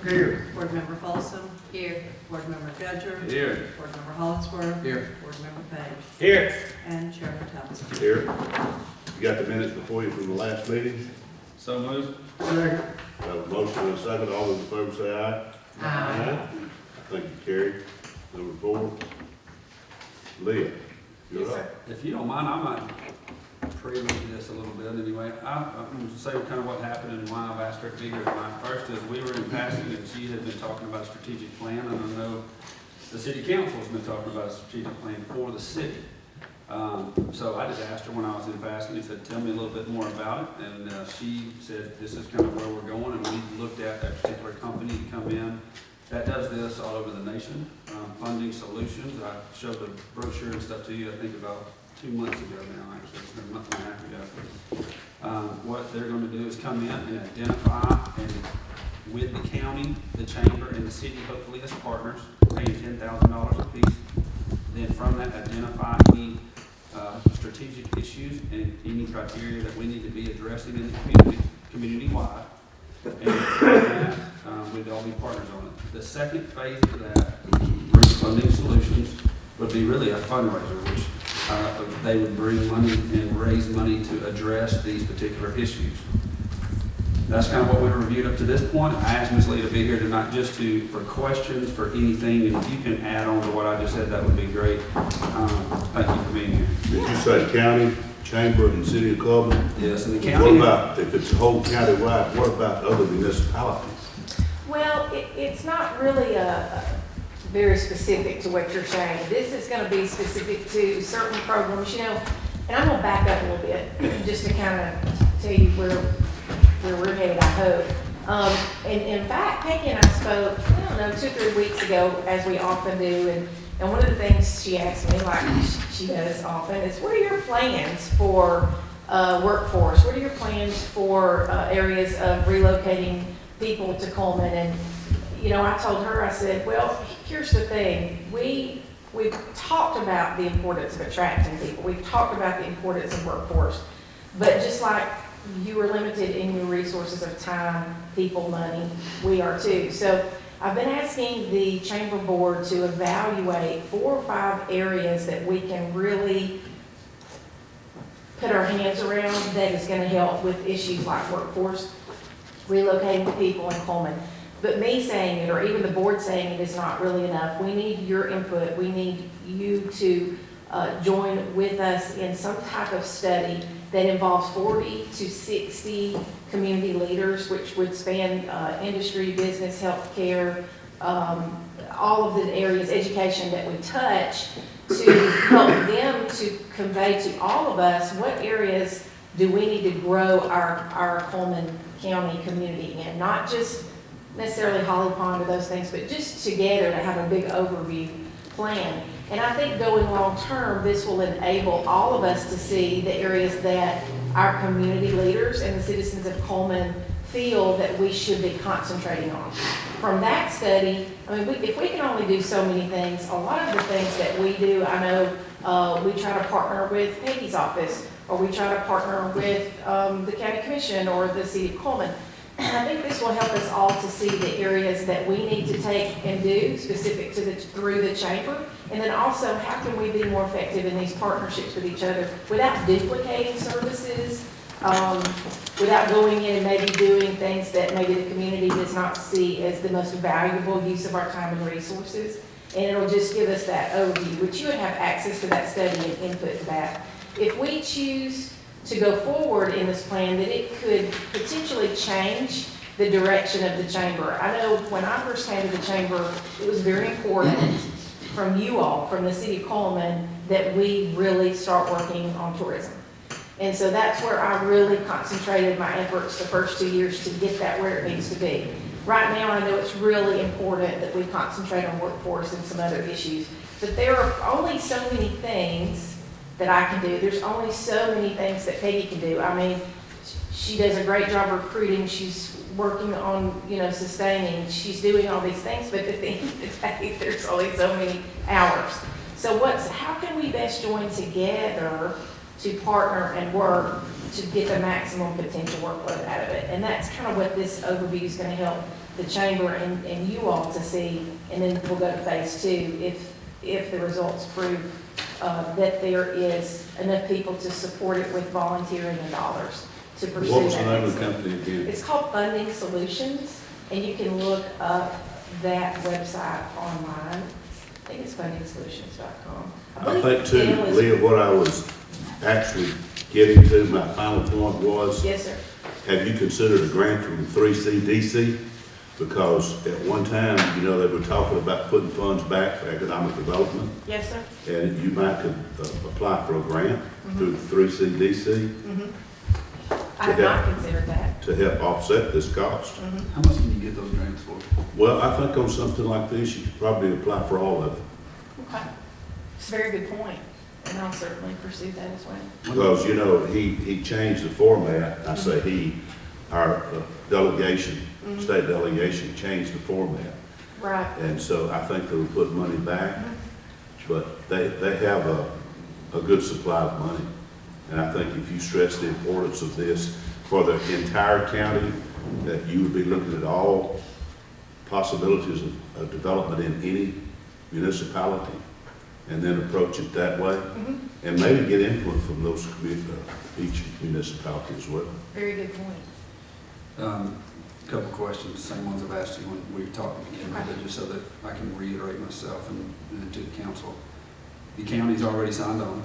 Here. Board Member Folsom. Here. Board Member Gudger. Here. Board Member Hollingsworth. Here. Board Member Page. Here. And Chairman Townsend. Here. You got the minutes before you from the last meeting? So moved. Have a motion and a second. All those in favor say aye. Aye. I think you carried. Number 4. Leah, you're up. If you don't mind, I might prelude this a little bit anyway. I'm going to say kind of what happened and why I've asked her to be here tonight. First is we were in passing and she had been talking about a strategic plan, and I know the city council has been talking about a strategic plan for the city. So I just asked her when I was in passing, he said, tell me a little bit more about it. And she said, this is kind of where we're going. And we looked at a particular company to come in that does this all over the nation, Funding Solutions. I showed the brochure and stuff to you, I think about 2 months ago now, actually, it's been a month and a half ago. What they're going to do is come in and identify, and with the county, the chamber, and the city, hopefully as partners, paying $10,000 a piece. Then from that, identify any strategic issues and any criteria that we need to be addressing in the community-wide. And from that, we'd all be partners on it. The second phase of that, bring Funding Solutions, would be really a fundraiser, which they would bring money and raise money to address these particular issues. That's kind of what we reviewed up to this point. I asked Ms. Lee to be here tonight just for questions, for anything, and if you can add on to what I just said, that would be great. Thank you for being here. Did you say county, chamber, and city of Cullman? Yes, and the What county. about, if it's whole county-wide, what about other municipalities? Well, it's not really very specific to what you're saying. This is going to be specific to certain programs, you know, and I'm going to back up a little bit just to kind of tell you where we're headed, I hope. And in fact, Peggy and I spoke, I don't know, 2 or 3 weeks ago, as we often do, and one of the things she asked me, like she does often, is what are your plans for workforce? What are your plans for areas of relocating people to Cullman? And, you know, I told her, I said, well, here's the thing. We've talked about the importance of attracting people. We've talked about the importance of workforce. But just like you are limited in your resources of time, people, money, we are too. So I've been asking the chamber board to evaluate 4 or 5 areas that we can really put our hands around that is going to help with issues like workforce, relocating the people in Cullman. But me saying it, or even the board saying it, is not really enough. We need your input. We need you to join with us in some type of study that involves 40 to 60 community leaders, which would span industry, business, healthcare, all of the areas, education that we touch, to help them to convey to all of us what areas do we need to grow our Cullman County community in. Not just necessarily Holly Pond or those things, but just together to have a big overview plan. And I think going long term, this will enable all of us to see the areas that our community leaders and the citizens of Cullman feel that we should be concentrating on. From that study, I mean, if we can only do so many things, a lot of the things that we do, I know we try to partner with Peggy's office, or we try to partner with the county commission or the city of Cullman. I think this will help us all to see the areas that we need to take and do specific to through the chamber, and then also how can we be more effective in these partnerships with each other without duplicating services, without going in and maybe doing things that maybe the community does not see as the most valuable use of our time and resources. And it'll just give us that overview, which you would have access to that study and input to that. If we choose to go forward in this plan, that it could potentially change the direction of the chamber. I know when I first came to the chamber, it was very important from you all, from the city of Cullman, that we really start working on tourism. And so that's where I really concentrated my efforts the first 2 years to get that where it needs to be. Right now, I know it's really important that we concentrate on workforce and some other issues, but there are only so many things that I can do. There's only so many things that Peggy can do. I mean, she does a great job recruiting. She's working on, you know, sustaining. She's doing all these things, but at the end of the day, there's only so many hours. So how can we best join together to partner and work to get the maximum potential workload out of it. And that's kind of what this overview is gonna help the chamber and you all to see, and then we'll go to phase two if the results prove that there is enough people to support it with volunteering and dollars to pursue that. What was the name of the next company again? It's called Funding Solutions, and you can look up that website online. I think it's fundingsolutions.com. I think too, Leah, what I was actually getting to, my final point was, Yes, sir. have you considered a grant from 3CDC? Because at one time, you know, they were talking about putting funds back for economic development, Yes, sir. and you might could apply for a grant through 3CDC I have not considered that. to help offset this cost. How much can you get those grants for? Well, I think on something like this, you could probably apply for all of it. Okay. It's a very good point, and I'll certainly pursue that as well. Because, you know, he changed the format, I say he, our delegation, state delegation changed the format. Right. And so I think they'll put money back, but they have a good supply of money. And I think if you stress the importance of this for the entire county, that you would be looking at all possibilities of development in any municipality, and then approach it that way, and maybe get input from those each municipality as well. Very good point. Couple questions, same ones I've asked you when we were talking again, but just so that I can reiterate myself and to the council. The county's already signed on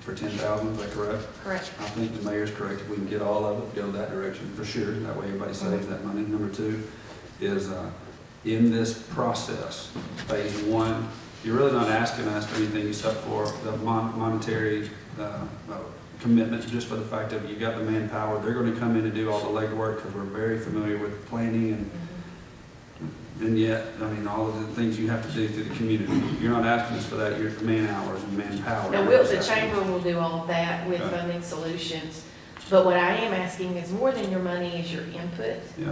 for 10,000, is that correct? Correct. I think the mayor's correct. If we can get all of it, go that direction for sure. That way everybody saves that money. Number two is, in this process, phase one, you're really not asking us for anything except for the monetary commitment, just for the fact that you got the manpower. They're going to come in and do all the legwork because we're very familiar with planning and yet, I mean, all of the things you have to do through the community. You're not asking us for that. You're man hours and manpower. Now, the chamber will do all of that with Okay. Funding Solutions. But what I am asking is more than your money is your input. Yeah.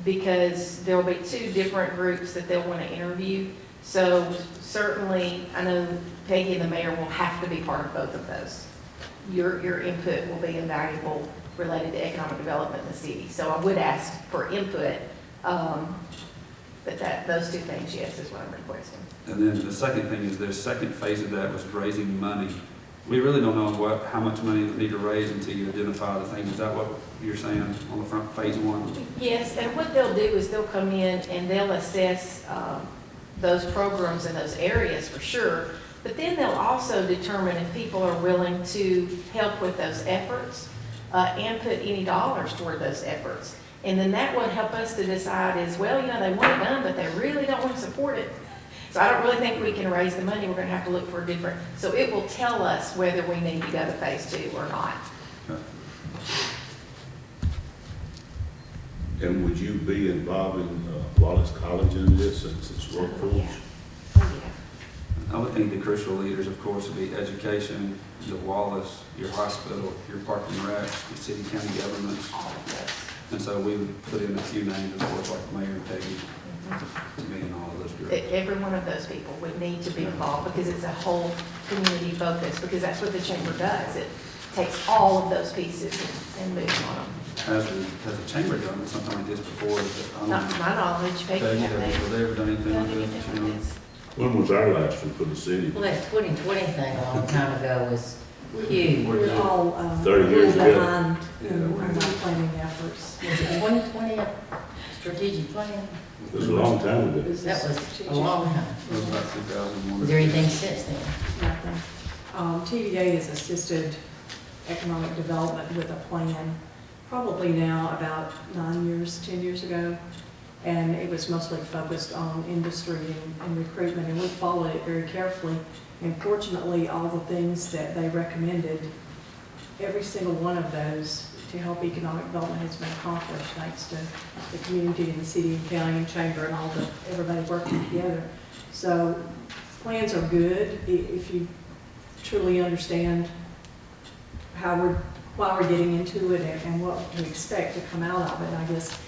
Because there will be two different groups that they'll want to interview. So certainly, I know Peggy and the mayor will have to be part of both of those. Your input will be invaluable related to economic development in the city. So I would ask for input, but those two things, yes, is what I'm requesting. And then the second thing is the second phase of that was raising money. We really don't know how much money we need to raise until you identify the things. Is that what you're saying on the front, phase one? Yes, and what they'll do is they'll come in and they'll assess those programs in those areas for sure, but then they'll also determine if people are willing to help with those efforts and put any dollars toward those efforts. And then that would help us to decide is, well, you know, they want it done, but they really don't want to support it. So I don't really think we can raise the money. We're going to have to look for a different, so it will tell us whether we need to go to phase two or not. Okay. And would you be involving Wallace College in this since it's workforce? Yeah. Oh, yeah. I would think the crucial leaders, of course, would be education, the Wallace, your hospital, your park and rec, the city, county governments. All of those. And so we would put in a few names, of course, like Mayor and Peggy, to me and all of those groups. Every one of those people would need to be involved because it's a whole community focus, because that's what the chamber does. It takes all of those pieces and moves on them. Has the chamber done something like this before? Not to my knowledge, Peggy, Peggy, have have they ever done anything done like anything this? like this? When was our last one for the city? Well, that 2020 thing a long time ago was huge. Was We're all, 30 years we're ago. behind Yeah, in we're- our planning efforts. it 2020 a strategic plan? It was a long time ago. That was a long time. It was about 2001. Is there anything since then? Nothing. TVA has assisted economic development with a plan, probably now about 9 years, 10 years ago. And it was mostly focused on industry and recruitment, and we followed it very carefully. And fortunately, all the things that they recommended, every single one of those to help economic development has been accomplished thanks to the community and the city and county and chamber and all everybody working together. So plans are good if you truly understand why we're getting into it and what we expect to come out of it. I guess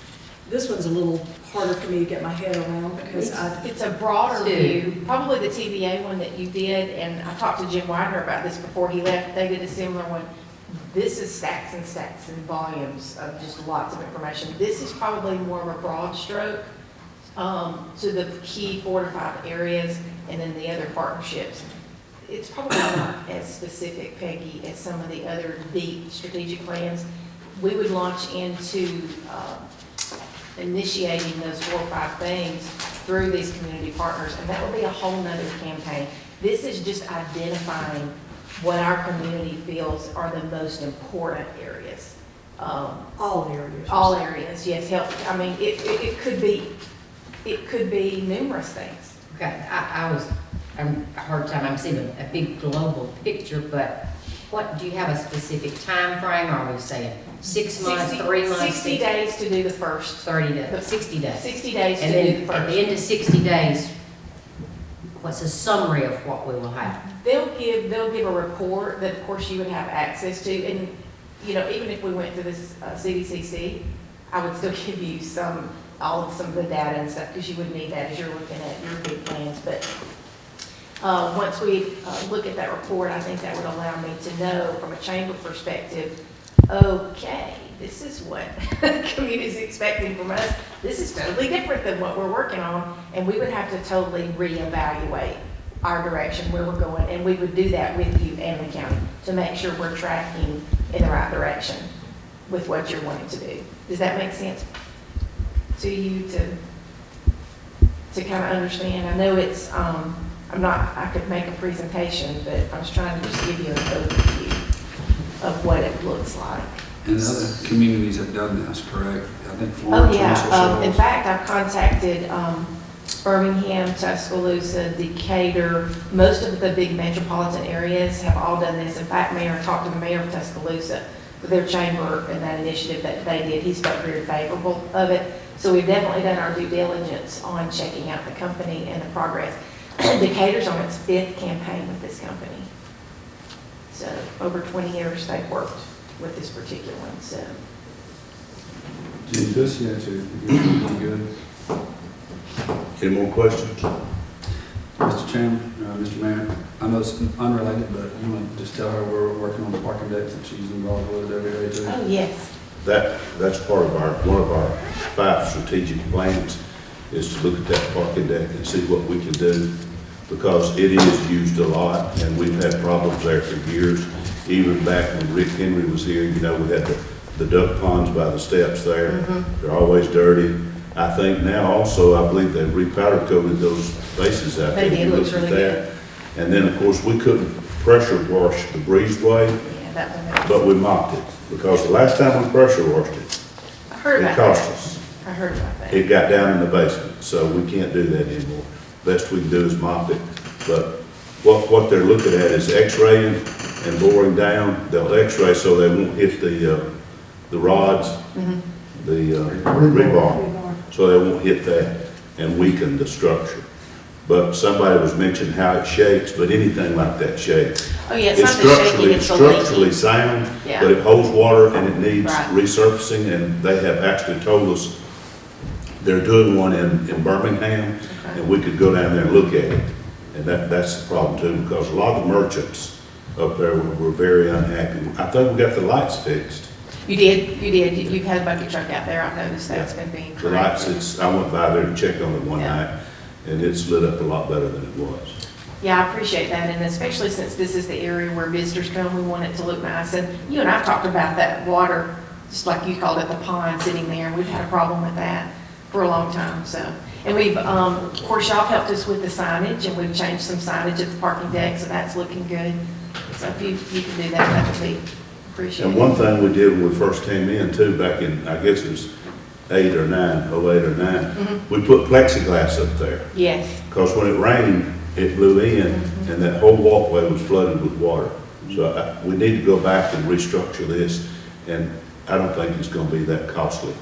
this one's a little harder for me to get my head around because It's a broader Two. view, probably the TVA one that you did, and I talked to Jim Widener about this before he left. They did a similar one. this is stacks and stacks and volumes of just lots of information. This is probably more of a broad stroke to the key 4 to 5 areas, and then the other partnerships. It's probably not as specific, Peggy, as some of the other deep strategic plans. We would launch into initiating those 4 or 5 things through these community partners, and that would be a whole nother campaign. This is just identifying what our community feels are the most important areas. All areas. All areas, yes, help. I mean, it could be numerous things. Okay, I'm a hard time, I'm seeing a big global picture, but what, do you have a specific time frame? Are we saying 6 months, 3 months? 60 days to do the first. 30 days, 60 days. 60 days to And do the then first. at the end of 60 days, what's a summary of what we will have? They'll give a report that, of course, you would have access to, and, you know, even if we went to this CDCC, I would still give you some of the data and stuff, because you would need that as you're looking at your big plans, but once we look at that report, I think that would allow me to know from a chamber perspective, okay, this is what the community is expecting from us. This is totally different than what we're working on, and we would have to totally reevaluate our direction, where we're going, and we would do that with you and the county to make sure we're tracking in the right direction with what you're wanting to do. Does that make sense to you to kind of understand? I know it's, I could make a presentation, but I was trying to just give you an overview of what it looks like. And other communities have done this, correct? I think Oh, Florence yeah. also In shows. fact, I've contacted Birmingham, Tuscaloosa, Decatur. Most of the big metropolitan areas have all done this. In fact, Mayor talked to the mayor of Tuscaloosa for their chamber and that initiative that they did. He spoke very favorable of it. So we've definitely done our due diligence on checking out the company and the progress. Decatur's on its 5th campaign with this company. So over 20 years they've worked with this particular one, so. Gee, this, yeah, too. Pretty good. Any more questions? Mr. Chairman, Mr. Mayor, I know it's unrelated, but you want to just tell her we're working on the parking decks and she's involved with it every day too? Oh, yes. That's part of one of our 5 strategic plans, is to look at that parking deck and see what we can do, because it is used a lot, and we've had problems there for years. Even back when Rick Henry was here, you know, we had the duck ponds by the steps there. Mm-hmm. They're always dirty. I think now also, I believe they repowder coated those bases out there. They did, We looks looked at really that. And then, of course, we couldn't pressure wash the breezeway, Yeah, that one. but we mocked it, because the last time we pressure washed it, I heard it about cost that. us. I heard about that. It got down in the basement, so we can't do that anymore. Best we can do is mop it, but what they're looking at is x-raying and boring down. They'll x-ray so they won't hit the rods, the rebar, so they won't hit that and weaken the structure. But somebody was mentioning how it shakes, but anything like that shakes. Oh, yeah, it's It's not the shaking, it's the structurally leaking. sound, Yeah. but it holds water and it needs Right. resurfacing, and they have actually told us they're doing one in Birmingham, Okay. and we could go down there and look at it. And that's the problem too, because a lot of the merchants up there were very unhappy. I think we got the lights fixed. You did. You've had a bucket truck out there. I've noticed that's been being The lights, corrected. I went by there to check on it one Yeah. night, and it's lit up a lot better than it was. Yeah, I appreciate that, and especially since this is the area where visitors come, we want it to look nice. And you and I've talked about that water, just like you called it, the pond sitting there, and we've had a problem with that for a long time, so. And we've, of course, y'all helped us with the signage, and we've changed some signage at the parking deck, so that's looking good. So if you can do that, that would be appreciated. And one thing we did when we first came in too, back in, I guess it was 08 or 9, we put plexiglass up there. Yes, Because when it rained, it blew in, and that whole walkway was flooded with water. So we need to go back and restructure this, and I don't think it's gonna be that costly.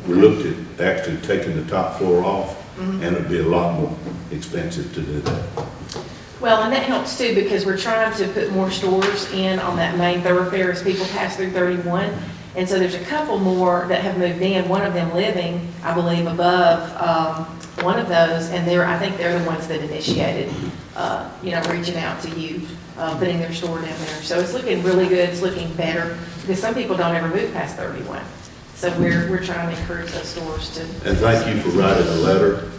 We looked at actually taking the top floor off, and it'd be a lot more expensive to do that. well, and that helps too, because we're trying to put more stores in on that main thoroughfare as people pass through 31. And so there's a couple more that have moved in, one of them living, I believe, above one of those, and I think they're the ones that initiated reaching out to you, putting their store down there. So it's looking really good, it's looking better, because some people don't ever move past 31. So we're trying to encourage those stores to. And thank you for writing a letter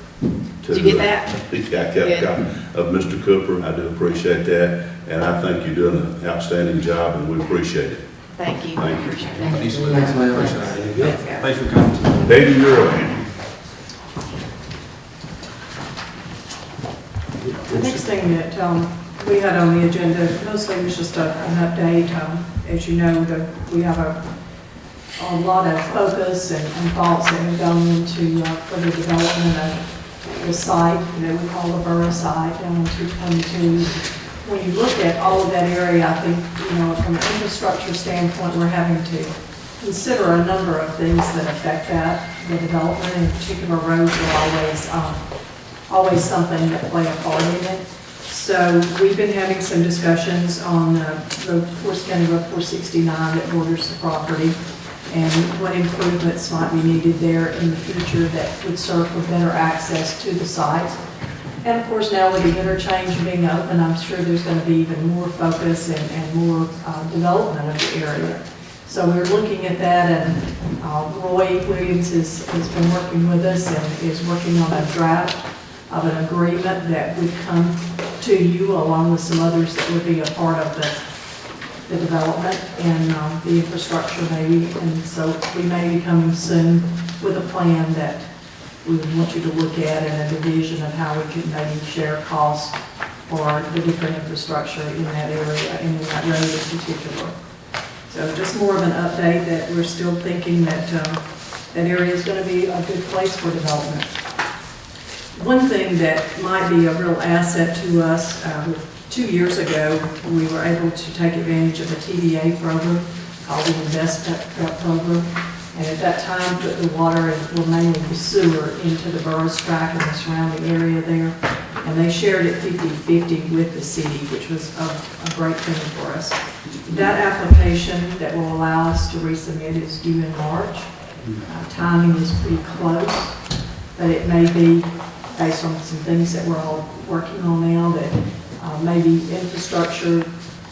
to. Did you get that? Yeah, I kept a copy of Mr. Cooper. I do appreciate that. And I think you're doing an outstanding job and we appreciate it. Thank you. Thank you. Appreciate it. Thanks, you. ma'am. Appreciate it. Let's go. Thanks for coming tonight. Davey, you're up. The next thing that we had on the agenda mostly was just an update. As you know, we have a lot of focus and thoughts that have gone into further development of the site, we call the borough site down on 222. When you look at all of that area, I think, from an infrastructure standpoint, we're having to consider a number of things that affect the development. In particular, roads are always something that play a part in it. So we've been having some discussions on County Road 469 that borders the property, and what improvements might be needed there in the future that would serve for better access to the site. And of course, now with the interchange being open, I'm sure there's going to be even more focus and more development of the area. So we're looking at that, and Roy Williams has been working with us and is working on a draft of an agreement that would come to you along with some others that would be a part of the development and the infrastructure maybe. And so we may be coming soon with a plan that we would want you to look at and a division of how we could maybe share costs for the different infrastructure in that area and in that road in particular. So just more of an update that we're still thinking that that area is going to be a good place for development. One thing that might be a real asset to us, 2 years ago, we were able to take advantage of a TDA program called the Invest Program. And at that time, put the water and, well, mainly the sewer into the borough's tract and the surrounding area there. And they shared it 50-50 with the city, which was a great thing for us. That application that will allow us to resubmit is due in March. Timing is pretty close, but it may be based on some things that we're all working on now that maybe infrastructure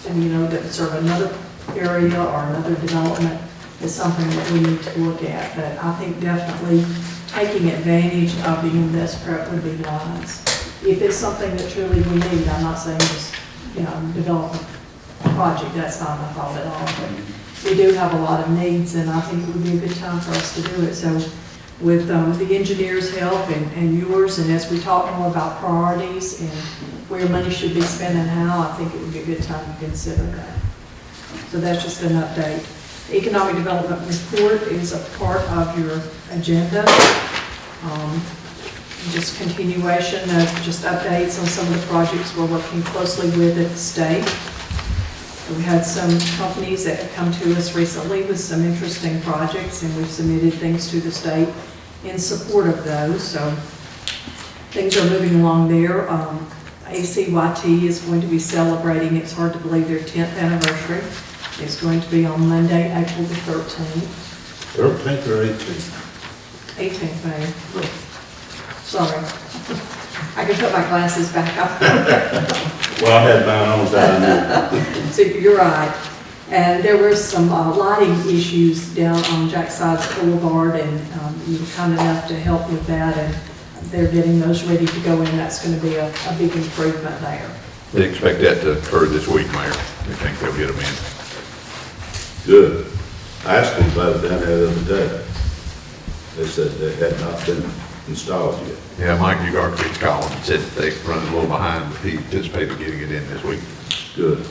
and, that would serve another area or another development is something that we need to look at. But I think definitely taking advantage of the Invest Prep would be wise. If it's something that truly we need, I'm not saying just, develop a project, that's not my fault at all. But we do have a lot of needs, and I think it would be a good time for us to do it. So with the engineers' help and yours, and as we talk more about priorities and where money should be spent and how, I think it would be a good time to consider that. So that's just an update. The Economic Development Report is a part of your agenda. Just continuation of just updates on some of the projects we're working closely with at the state. We had some companies that have come to us recently with some interesting projects, and we've submitted things to the state in support of those. So things are moving along there. ACYT is going to be celebrating, it's hard to believe, their 10th anniversary. It's going to be on Monday, April the 13th. 13th or 18th? 18th, May. Sorry. I can put my glasses back up. Well, I had mine on down. So you're right. And there were some lighting issues down on Jackside Boulevard, and you were kind enough to help with that, and they're getting those ready to go in. That's going to be a big improvement there. They expect that to occur this week, Mayor. They think they'll get them in. Good. I asked them about it down there the other day. They said they had not been installed yet. Yeah, Mike Ugarkowicz called and said they running a little behind, but he anticipated getting it in this week. Good.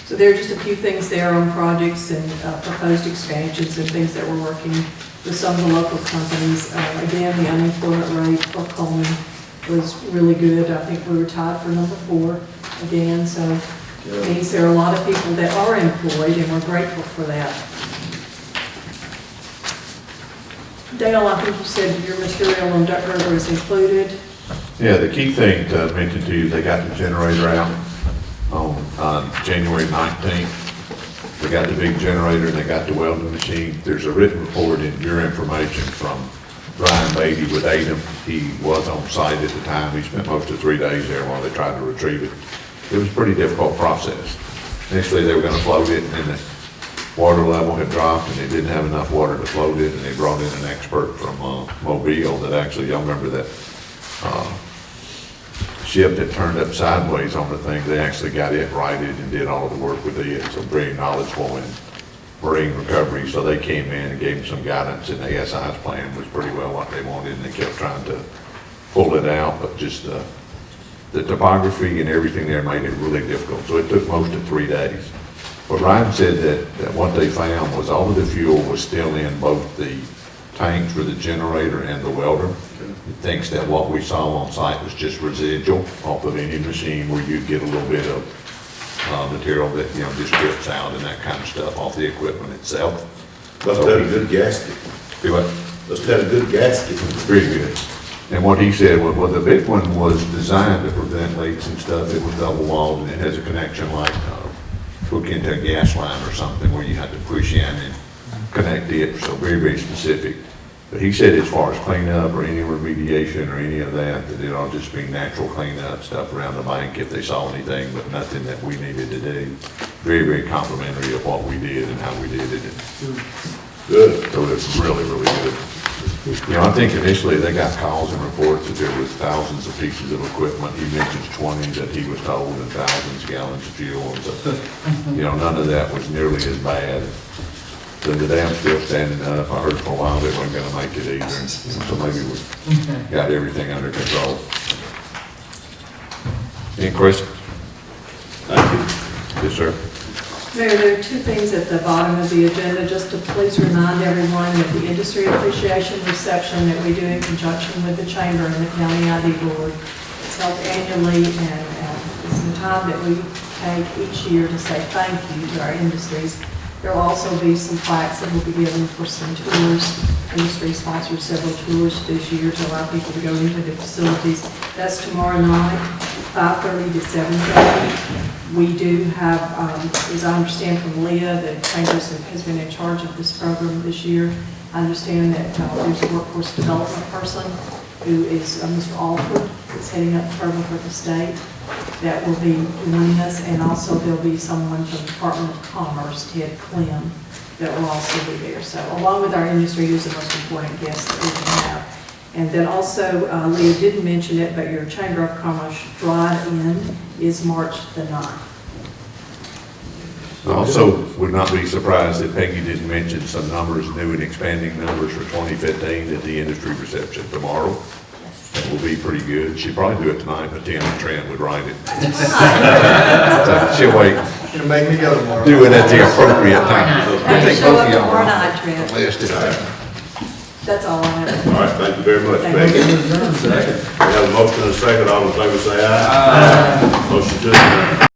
So there are just a few things there on projects and proposed expansions and things that we're working with some of the local companies. Again, the unemployment rate for Cullman was really good. I think we were tied for number 4 again. So it means there are a lot of people that are employed, and we're grateful for that. Dale, I think you said your material on Duck River is included. Yeah, the key thing to mention to you is they got the generator out on January 19th. They got the big generator, they got the welding machine. There's a written report in your information from Ryan Beatty with Adam. He was on site at the time. He spent most of 3 days there while they tried to retrieve it. It was a pretty difficult process. Initially, they were gonna float it, and then the water level had dropped, and they didn't have enough water to float it, and they brought in an expert from Mobile that actually, y'all remember that ship that turned up sideways on the thing? They actually got it righted and did all of the work with it, so very knowledgeable in marine recovery. So they came in and gave them some guidance, and ASI's plan was pretty well what they wanted, and they kept trying to pull it out, but just the topography and everything there made it really difficult. So it took most of 3 days. But Ryan said that what they found was all of the fuel was still in both the tanks for the generator and the welder. He thinks that what we saw on site was just residual off of any machine where you'd get a little bit of material that, you know, just drips out and that kind of stuff off the equipment itself. Must have had a good gasket. Do what? Must have had a good gasket. Very good. And what he said was, well, the big one was designed to prevent leaks and stuff. It was double walled, and it has a connection like hook into a gas line or something where you had to push in and connect it, so very, very specific. But he said as far as cleanup or any remediation or any of that, that it'll just be natural cleanup stuff around the bank if they saw anything, but nothing that we needed to do. Very, very complimentary of what we did and how we did it. Good. So it's really, really good. You know, I think initially they got calls and reports that there was thousands of pieces of equipment. He mentions 20 that he was told, and thousands of gallons of fuel. And so, you know, none of that was nearly as bad. So the dam's still standing up. I heard for a while they weren't gonna make it either. And so maybe we got everything under control. Any questions? Thank you. Yes, sir. Mayor, there are 2 things at the bottom of the agenda, just to please remind everyone that the industry appreciation reception that we do in conjunction with the chamber and the county ID board, it's held annually, and it's the time that we take each year to say thank you to our industries. There will also be some plaques that will be given for some tours. Industry sponsored several tours this year to allow people to go into the facilities. That's tomorrow night, 5:30 to 7:30. We do have, as I understand from Leah, the Chambers has been in charge of this program this year. I understand that there's a workforce development person who is Mr. Alford, who's heading up the program for the state, that will be joining us, and also there'll be someone from the Department of Commerce, Ted Clem, that will also be there. So along with our industry, who's the most important guest that we can have. And then also, Leah didn't mention it, but your Chamber of Commerce drive-in is March the 9th. I also would not be surprised if Peggy didn't mention some numbers, new and expanding numbers for 2015 at the industry reception tomorrow. That will be pretty good. She'd probably do it tonight, but Tim and Trent would write it. So she'll wait. You're gonna make me go tomorrow. Do it at the appropriate time. Hey, show up tomorrow night, Trent. Last it. That's all I have. All right, thank you very much, Thank Becky. you. We have a motion and a second. All in favor say aye. Motion to adjourn.